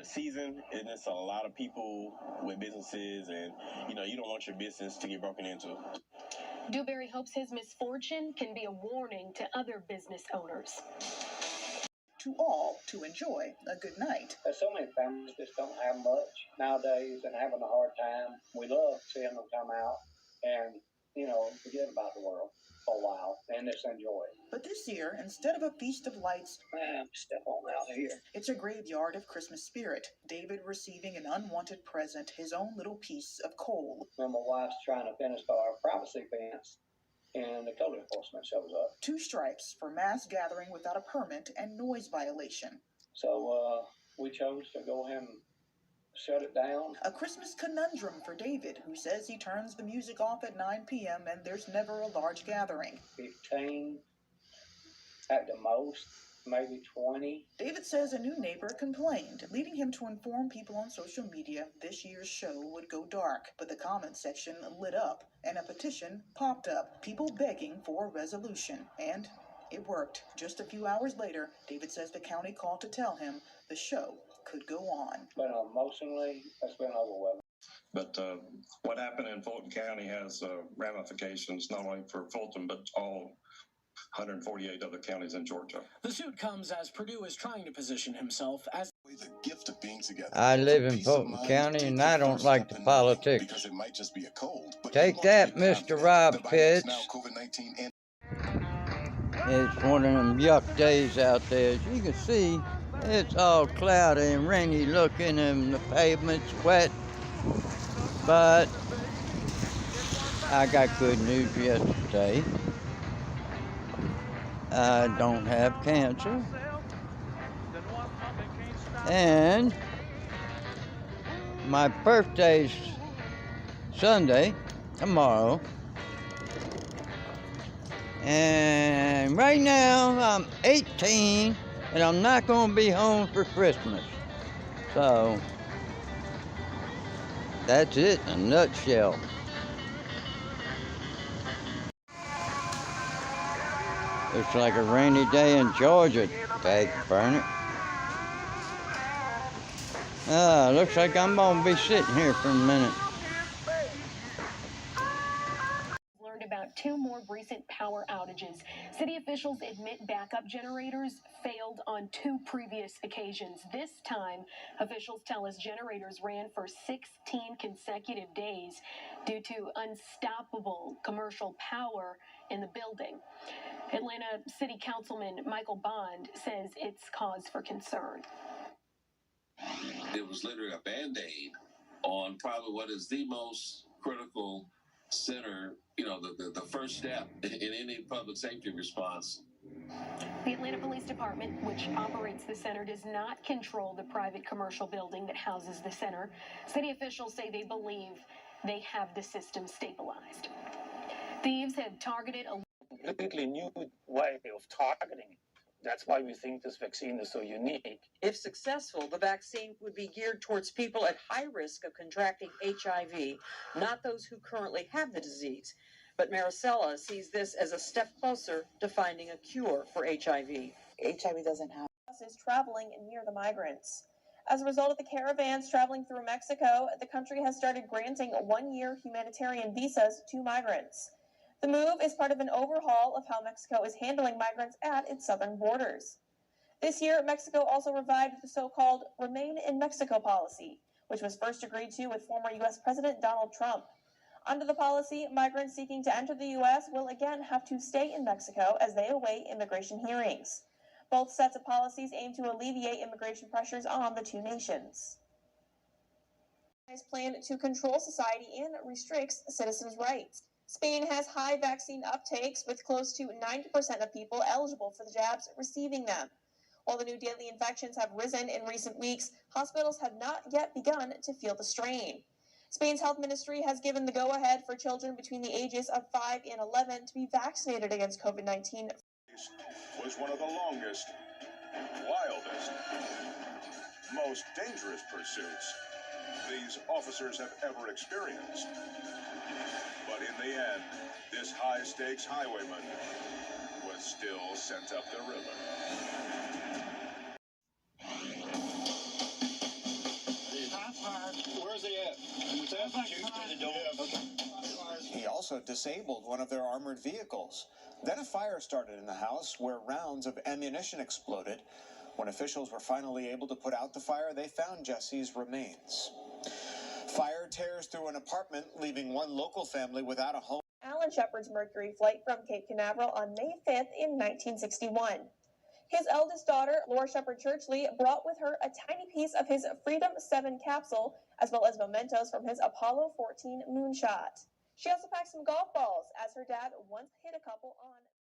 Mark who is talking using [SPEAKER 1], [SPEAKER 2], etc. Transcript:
[SPEAKER 1] the season, and it's a lot of people with businesses, and you don't want your business to get broken into.
[SPEAKER 2] Dewberry hopes his misfortune can be a warning to other business owners.
[SPEAKER 3] To all to enjoy a good night.
[SPEAKER 4] There's so many families just don't have much nowadays and having a hard time. We love seeing them come out and, forget about the world for a while and just enjoy it.
[SPEAKER 3] But this year, instead of a feast of lights,
[SPEAKER 4] step on out here.
[SPEAKER 3] It's a graveyard of Christmas spirit. David receiving an unwanted present, his own little piece of coal.
[SPEAKER 4] When my wife's trying to finish our privacy fence, and the code enforcement shows up.
[SPEAKER 3] 2 stripes for mass gathering without a permit and noise violation.
[SPEAKER 4] So we chose to go ahead and shut it down.
[SPEAKER 3] A Christmas conundrum for David, who says he turns the music off at 9 p.m. and there's never a large gathering.
[SPEAKER 4] 15 at the most, maybe 20.
[SPEAKER 3] David says a new neighbor complained, leading him to inform people on social media this year's show would go dark. But the comment section lit up, and a petition popped up, people begging for a resolution. And it worked. Just a few hours later, David says the county called to tell him the show could go on.
[SPEAKER 4] But emotionally, that's been overwhelming.
[SPEAKER 5] But what happened in Fulton County has ramifications not only for Fulton, but all 148 other counties in Georgia.
[SPEAKER 6] The suit comes as Perdue is trying to position himself as
[SPEAKER 7] the gift of being together.
[SPEAKER 8] I live in Fulton County and I don't like the politics.
[SPEAKER 7] Because it might just be a cold.
[SPEAKER 8] Take that, Mr. Rob Pitts. It's one of them yuck days out there. As you can see, it's all cloudy and rainy looking and the pavement's wet. But I got good news yesterday. I don't have cancer. And my birthday's Sunday, tomorrow. And right now I'm 18 and I'm not going to be home for Christmas. So that's it in a nutshell. Looks like a rainy day in Georgia. Dang, burn it. Looks like I'm going to be sitting here for a minute.
[SPEAKER 2] Learned about 2 more recent power outages. City officials admit backup generators failed on 2 previous occasions. This time, officials tell us generators ran for 16 consecutive days due to unstoppable commercial power in the building. Atlanta City Councilman Michael Bond says it's cause for concern.
[SPEAKER 9] It was literally a Band-Aid on probably what is the most critical center, the first step in any public safety response.
[SPEAKER 2] The Atlanta Police Department, which operates the center, does not control the private commercial building that houses the center. City officials say they believe they have the system stabilized. Thieves have targeted a
[SPEAKER 4] Completely new way of targeting. That's why we think this vaccine is so unique.
[SPEAKER 10] If successful, the vaccine would be geared towards people at high risk of contracting HIV, not those who currently have the disease. But Maricela sees this as a step closer to finding a cure for HIV.
[SPEAKER 3] HIV doesn't have
[SPEAKER 11] buses traveling near the migrants. As a result of the caravans traveling through Mexico, the country has started granting 1-year humanitarian visas to migrants. The move is part of an overhaul of how Mexico is handling migrants at its southern borders. This year, Mexico also revived the so-called Remain in Mexico policy, which was first agreed to with former U.S. President Donald Trump. Under the policy, migrants seeking to enter the U.S. will again have to stay in Mexico as they await immigration hearings. Both sets of policies aim to alleviate immigration pressures on the 2 nations. Has planned to control society and restricts citizens' rights. Spain has high vaccine uptakes, with close to 90% of people eligible for the jabs receiving them. While the new daily infections have risen in recent weeks, hospitals have not yet begun to feel the strain. Spain's health ministry has given the go-ahead for children between the ages of 5 and 11 to be vaccinated against COVID-19.
[SPEAKER 7] Was one of the longest, wildest, most dangerous pursuits these officers have ever experienced. But in the end, this high-stakes highwayman was still sent up the river.
[SPEAKER 12] He also disabled one of their armored vehicles. Then a fire started in the house where rounds of ammunition exploded. When officials were finally able to put out the fire, they found Jesse's remains. Fire tears through an apartment, leaving one local family without a home.
[SPEAKER 11] Alan Shepard's Mercury flight from Cape Canaveral on May 5th in 1961. His eldest daughter, Laura Shepard Churchley, brought with her a tiny piece of his Freedom 7 capsule, as well as mementos from his Apollo 14 moonshot. She also packed some golf balls, as her dad once hit a couple on